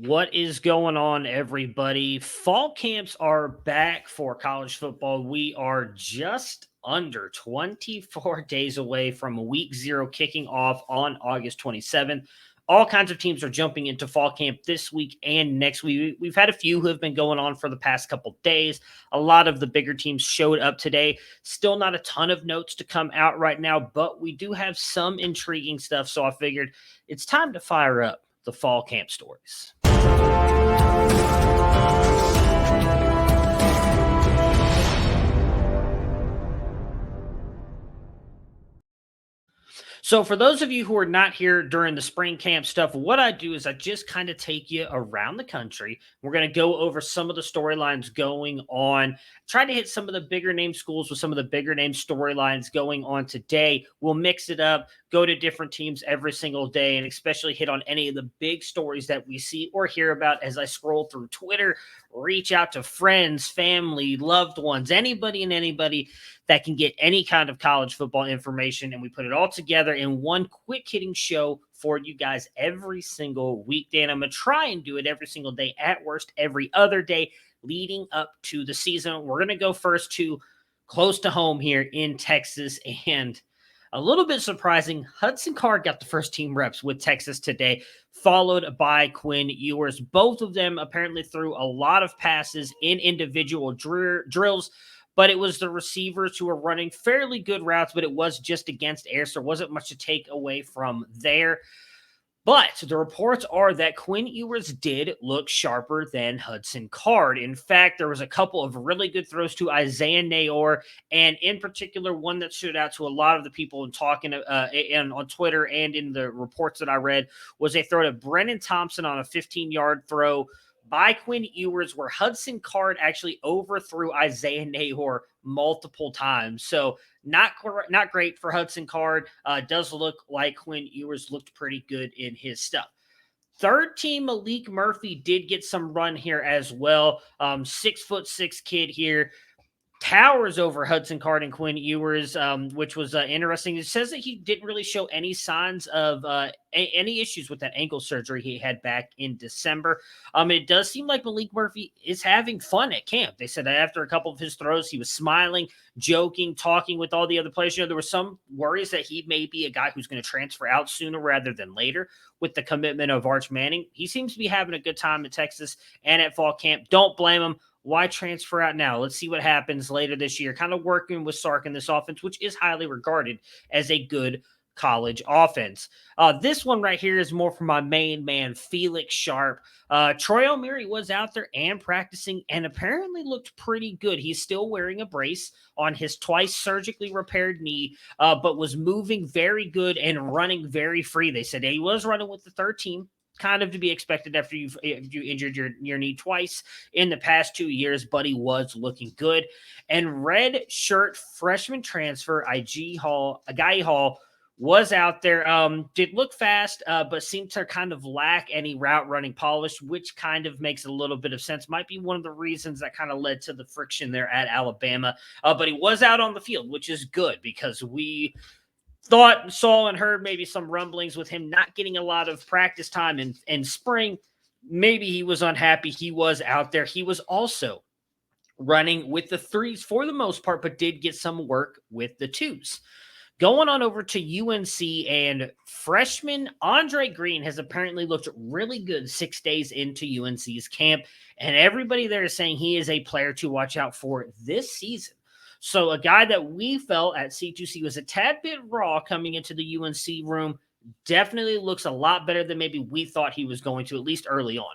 What is going on, everybody? Fall camps are back for college football. We are just under 24 days away from week 0 kicking off on August 27th. All kinds of teams are jumping into fall camp this week and next week. We've had a few who have been going on for the past couple days. A lot of the bigger teams showed up today. Still not a ton of notes to come out right now, but we do have some intriguing stuff. So I figured it's time to fire up the fall camp stories. So for those of you who are not here during the spring camp stuff, what I do is I just kind of take you around the country. We're going to go over some of the storylines going on, try to hit some of the bigger name schools with some of the bigger name storylines going on today. We'll mix it up, go to different teams every single day, and especially hit on any of the big stories that we see or hear about as I scroll through Twitter, reach out to friends, family, loved ones, anybody that can get any kind of college football information, and we put it all together in one quick hitting show for you guys every single weekday. And I'm going to try and do it every single day, at worst every other day leading up to the season. We're going to go first to close to home here in Texas, and a little bit surprising, Hudson Card got the first team reps with Texas today, followed by Quinn Ewers. Both of them apparently threw a lot of passes in individual drills, but it was the receivers who were running fairly good routes, but it was just against air, so there wasn't much to take away from there. But the reports are that Quinn Ewers did look sharper than Hudson Card. In fact, there was a couple of really good throws to Isaiah Nayor, and in particular, one that stood out to a lot of the people in talking and on Twitter and in the reports that I read was a throw to Brennan Thompson on a 15-yard throw by Quinn Ewers, where Hudson Card actually overthrew Isaiah Nayor multiple times. So not great for Hudson Card. Does look like Quinn Ewers looked pretty good in his stuff. Third team, Malik Murphy did get some run here as well. 6'6" kid here. Towers over Hudson Card and Quinn Ewers, which was interesting. It says that he didn't really show any signs of any issues with that ankle surgery he had back in December. It does seem like Malik Murphy is having fun at camp. They said that after a couple of his throws, he was smiling, joking, talking with all the other players. You know, there were some worries that he may be a guy who's going to transfer out sooner rather than later with the commitment of Arch Manning. He seems to be having a good time at Texas and at fall camp. Don't blame him. Why transfer out now? Let's see what happens later this year. Kind of working with Sark in this offense, which is highly regarded as a good college offense. This one right here is more for my main man, Felix Sharp. Troy Omeire was out there and practicing and apparently looked pretty good. He's still wearing a brace on his twice surgically repaired knee, but was moving very good and running very free. They said he was running with the third team, kind of to be expected after you injured your knee twice in the past 2 years, but he was looking good. And red shirt freshman transfer Agiye Hall was out there. Did look fast, but seemed to kind of lack any route running polish, which kind of makes a little bit of sense. Might be one of the reasons that kind of led to the friction there at Alabama. But he was out on the field, which is good because we saw and heard maybe some rumblings with him not getting a lot of practice time in spring. Maybe he was unhappy. He was out there. He was also running with the threes for the most part, but did get some work with the twos. Going on over to UNC, and freshman Andre Green has apparently looked really good 6 days into UNC's camp, and everybody there is saying he is a player to watch out for this season. So a guy that we felt at C2C was a tad bit raw coming into the UNC room definitely looks a lot better than maybe we thought he was going to, at least early on.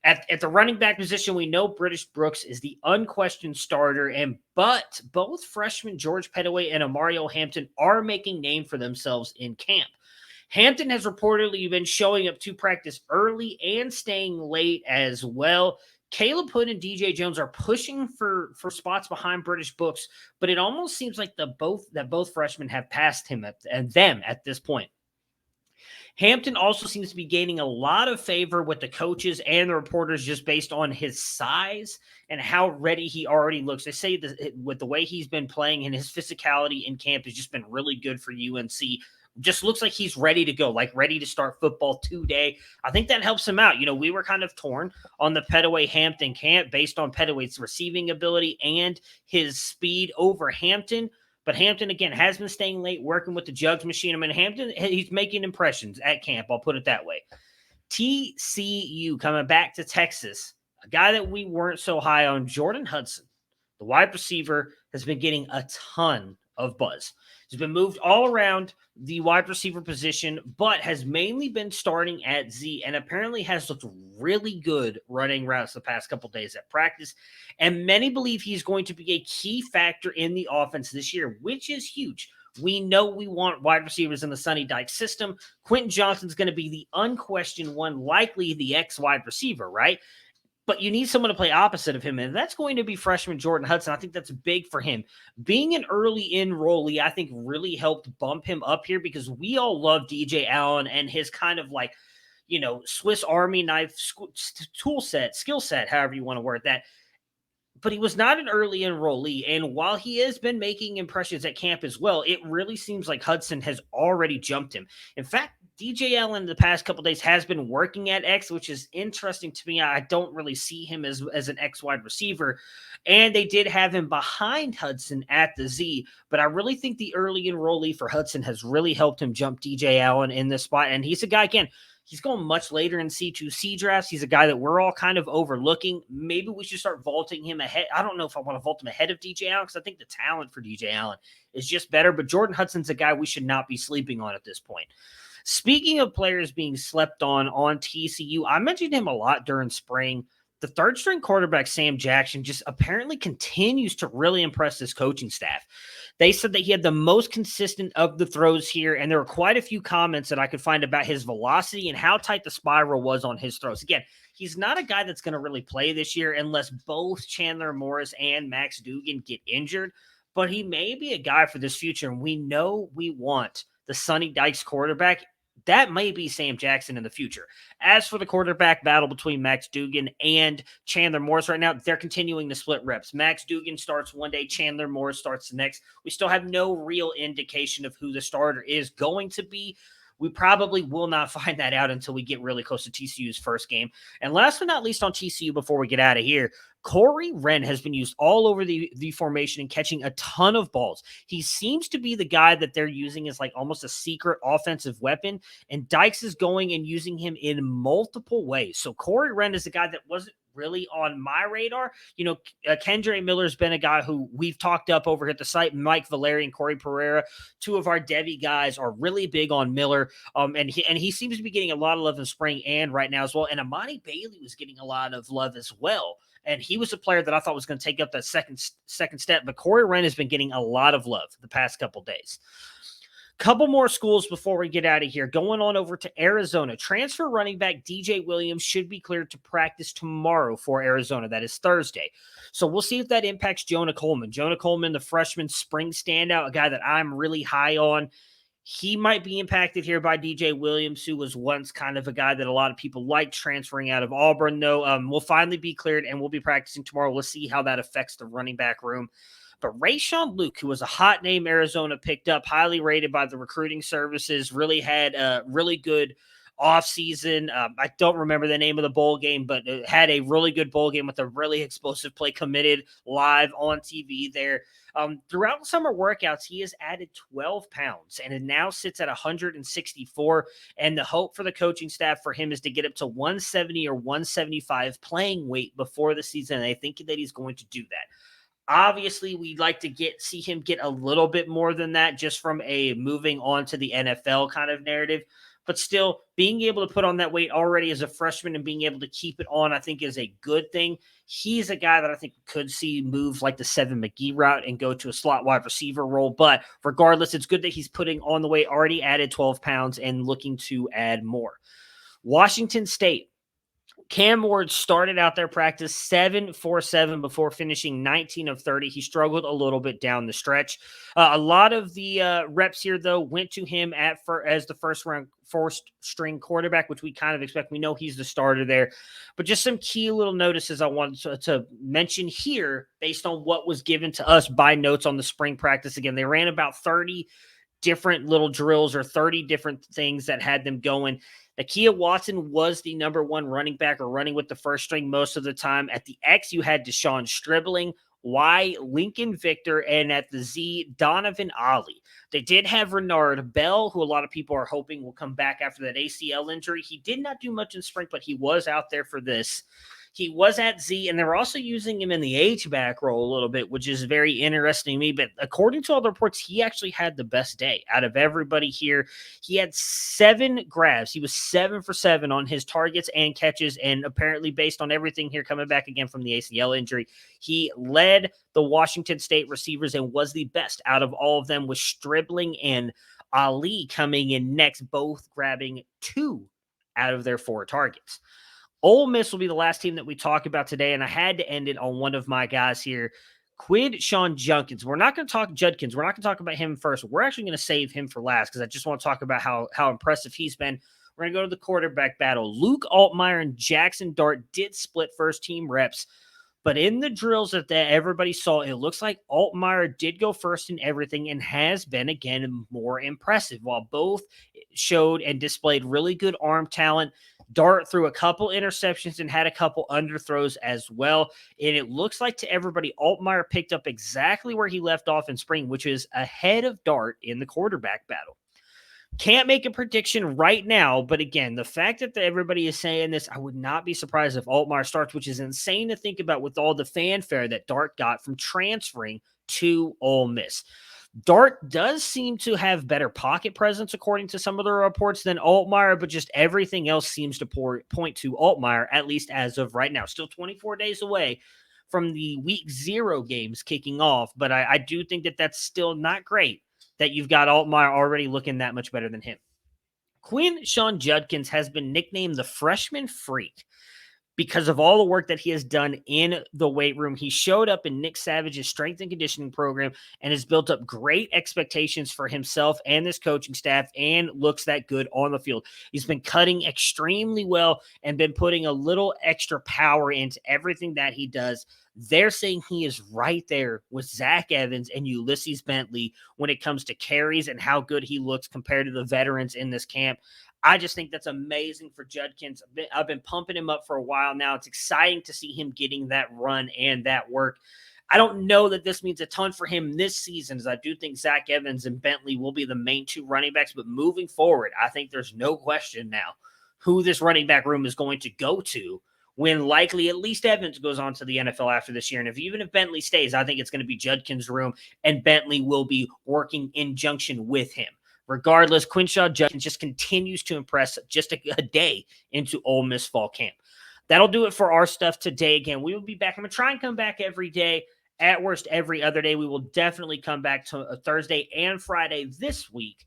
At the running back position, we know British Brooks is the unquestioned starter, but both freshmen George Pettaway and Omarion Hampton are making name for themselves in camp. Hampton has reportedly been showing up to practice early and staying late as well. Caleb Hood and DJ Jones are pushing for spots behind British Brooks, but it almost seems like both freshmen have passed him at this point. Hampton also seems to be gaining a lot of favor with the coaches and the reporters just based on his size and how ready he already looks. They say that with the way he's been playing and his physicality in camp has just been really good for UNC just looks like he's ready to go, like ready to start football today. I think that helps him out. We were kind of torn on the Pettaway Hampton camp based on Pettaway's receiving ability and his speed over Hampton. But Hampton, again, has been staying late, working with the Jugs machine. I mean, Hampton, he's making impressions at camp. I'll put it that way. TCU coming back to Texas, a guy that we weren't so high on, Jordan Hudson, the wide receiver, has been getting a ton of buzz. He's been moved all around the wide receiver position, but has mainly been starting at Z and apparently has looked really good running routes the past couple days at practice. And many believe he's going to be a key factor in the offense this year, which is huge. We know we want wide receivers in the Sonny Dykes system. Quentin Johnston's going to be the unquestioned one, likely the ex-wide receiver, right? But you need someone to play opposite of him, and that's going to be freshman Jordan Hudson. I think that's big for him. Being an early enrollee, I think, really helped bump him up here because we all love DJ Allen and his kind of like, Swiss Army knife skill set, however you want to word that. But he was not an early enrollee, and while he has been making impressions at camp as well, it really seems like Hudson has already jumped him. In fact, DJ Allen the past couple days has been working at X, which is interesting to me. I don't really see him as an X wide receiver, and they did have him behind Hudson at the Z, but I really think the early enrollee for Hudson has really helped him jump DJ Allen in this spot, and he's a guy, again, he's going much later in C2C drafts. He's a guy that we're all kind of overlooking. Maybe we should start vaulting him ahead. I don't know if I want to vault him ahead of DJ Allen because I think the talent for DJ Allen is just better, but Jordan Hudson's a guy we should not be sleeping on at this point. Speaking of players being slept on TCU, I mentioned him a lot during spring. The third-string quarterback, Sam Jackson, just apparently continues to really impress his coaching staff. They said that he had the most consistent of the throws here, and there were quite a few comments that I could find about his velocity and how tight the spiral was on his throws. Again, he's not a guy that's going to really play this year unless both Chandler Morris and Max Dugan get injured, but he may be a guy for this future, and we know we want the Sonny Dykes quarterback. That may be Sam Jackson in the future. As for the quarterback battle between Max Dugan and Chandler Morris right now, they're continuing to split reps. Max Dugan starts one day, Chandler Morris starts the next. We still have no real indication of who the starter is going to be. We probably will not find that out until we get really close to TCU's first game. And last but not least on TCU before we get out of here, Corey Wren has been used all over the formation and catching a ton of balls. He seems to be the guy that they're using as like almost a secret offensive weapon, and Dykes is going and using him in multiple ways. So Corey Wren is a guy that wasn't really on my radar. Kendre Miller's been a guy who we've talked up over at the site. Mike Valeri and Corey Pereira, two of our Devi guys, are really big on Miller. And he seems to be getting a lot of love in spring and right now as well. And Amani Bailey was getting a lot of love as well. And he was a player that I thought was going to take up that second step. But Corey Wren has been getting a lot of love the past couple days. Couple more schools before we get out of here. Going on over to Arizona. Transfer running back DJ Williams should be cleared to practice tomorrow for Arizona. That is Thursday. So we'll see if that impacts Jonah Coleman. Jonah Coleman, the freshman spring standout, a guy that I'm really high on. He might be impacted here by DJ Williams, who was once kind of a guy that a lot of people liked transferring out of Auburn, though. Will finally be cleared, and we'll be practicing tomorrow. We'll see how that affects the running back room. But Rayshawn Luke, who was a hot name Arizona picked up, highly rated by the recruiting services, really had a really good offseason. I don't remember the name of the bowl game, but it had a really good bowl game with a really explosive play committed live on TV there. Throughout summer workouts, he has added 12 pounds and it now sits at 164. And the hope for the coaching staff for him is to get up to 170 or 175 playing weight before the season. And I think that he's going to do that. Obviously, we'd like to see him get a little bit more than that just from a moving on to the NFL kind of narrative. But still, being able to put on that weight already as a freshman and being able to keep it on, I think, is a good thing. He's a guy that I think could see move like the Seven McGee route and go to a slot wide receiver role. But regardless, it's good that he's putting on the weight, already added 12 pounds and looking to add more. Washington State. Cam Ward started out their practice 7 for 7 before finishing 19 of 30. He struggled a little bit down the stretch. A lot of the reps here, though, went to him as the first string quarterback, which we kind of expect. We know he's the starter there. But just some key little notices I wanted to mention here based on what was given to us by notes on the spring practice. Again, they ran about 30 different little drills or 30 different things that had them going. Nakia Watson was the number one running back or running with the first string most of the time. At the X, you had Deshaun Stribling, Y, Lincoln Victor, and at the Z, Donovan Ollie. They did have Renard Bell, who a lot of people are hoping will come back after that ACL injury. He did not do much in spring, but he was out there for this. He was at Z, and they're also using him in the H-back role a little bit, which is very interesting to me. But according to all the reports, he actually had the best day out of everybody here. He had 7 grabs. He was 7 for 7 on his targets and catches, and apparently based on everything here coming back again from the ACL injury, he led the Washington State receivers and was the best out of all of them, with Stribling and Ali coming in next, both grabbing 2 out of their 4 targets. Ole Miss will be the last team that we talk about today, and I had to end it on one of my guys here, Shawn Judkins. We're not going to talk Judkins. We're not going to talk about him first. We're actually going to save him for last because I just want to talk about how impressive he's been. We're going to go to the quarterback battle. Luke Altmeier and Jackson Dart did split first-team reps, but in the drills that everybody saw, it looks like Altmeier did go first in everything and has been, again, more impressive. While both showed and displayed really good arm talent, Dart threw a couple interceptions and had a couple underthrows as well. And it looks like to everybody, Altmeier picked up exactly where he left off in spring, which is ahead of Dart in the quarterback battle. Can't make a prediction right now, but again, the fact that everybody is saying this, I would not be surprised if Altmeier starts, which is insane to think about with all the fanfare that Dart got from transferring to Ole Miss. Dart does seem to have better pocket presence, according to some of the reports, than Altmeier, but just everything else seems to point to Altmeier, at least as of right now. Still 24 days away from the week 0 games kicking off, but I do think that that's still not great that you've got Altmeier already looking that much better than him. Quinn Shawn Judkins has been nicknamed the freshman freak because of all the work that he has done in the weight room. He showed up in Nick Savage's strength and conditioning program and has built up great expectations for himself and this coaching staff and looks that good on the field. He's been cutting extremely well and been putting a little extra power into everything that he does. They're saying he is right there with Zach Evans and Ulysses Bentley when it comes to carries and how good he looks compared to the veterans in this camp. I just think that's amazing for Judkins. I've been pumping him up for a while now. It's exciting to see him getting that run and that work. I don't know that this means a ton for him this season, as I do think Zach Evans and Bentley will be the main 2 running backs. But moving forward, I think there's no question now who this running back room is going to go to when likely at least Evans goes on to the NFL after this year. And even if Bentley stays, I think it's going to be Judkins' room, and Bentley will be working in junction with him. Regardless, Quinshaw Judkins just continues to impress just a day into Ole Miss fall camp. That'll do it for our stuff today. Again, we will be back. I'm going to try and come back every day, at worst every other day. We will definitely come back to a Thursday and Friday this week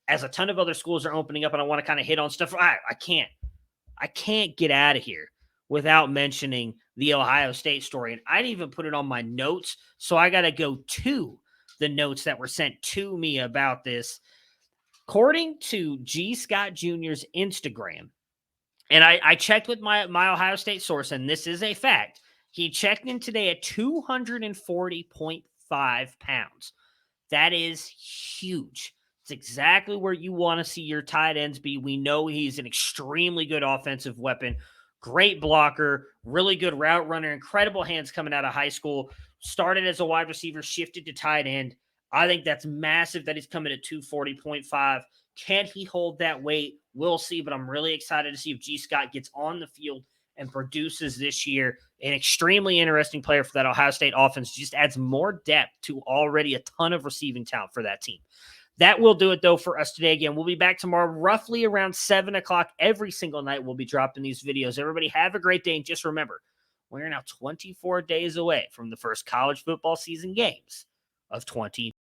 as a ton of other schools are opening up, and I want to kind of hit on stuff. I can't get out of here without mentioning the Ohio State story, and I didn't even put it on my notes, so I got to go to the notes that were sent to me about this. According to G. Scott Jr.'s Instagram, and I checked with my Ohio State source, and this is a fact. He checked in today at 240.5 pounds. That is huge. It's exactly where you want to see your tight ends be. We know he's an extremely good offensive weapon, great blocker, really good route runner, incredible hands coming out of high school, started as a wide receiver, shifted to tight end. I think that's massive that he's coming at 240.5. Can he hold that weight? We'll see, but I'm really excited to see if G. Scott gets on the field and produces this year. An extremely interesting player for that Ohio State offense. Just adds more depth to already a ton of receiving talent for that team. That will do it, though, for us today. Again, we'll be back tomorrow roughly around 7 o'clock. Every single night we'll be dropping these videos. Everybody have a great day, and just remember, we're now 24 days away from the first college football season games of 2020.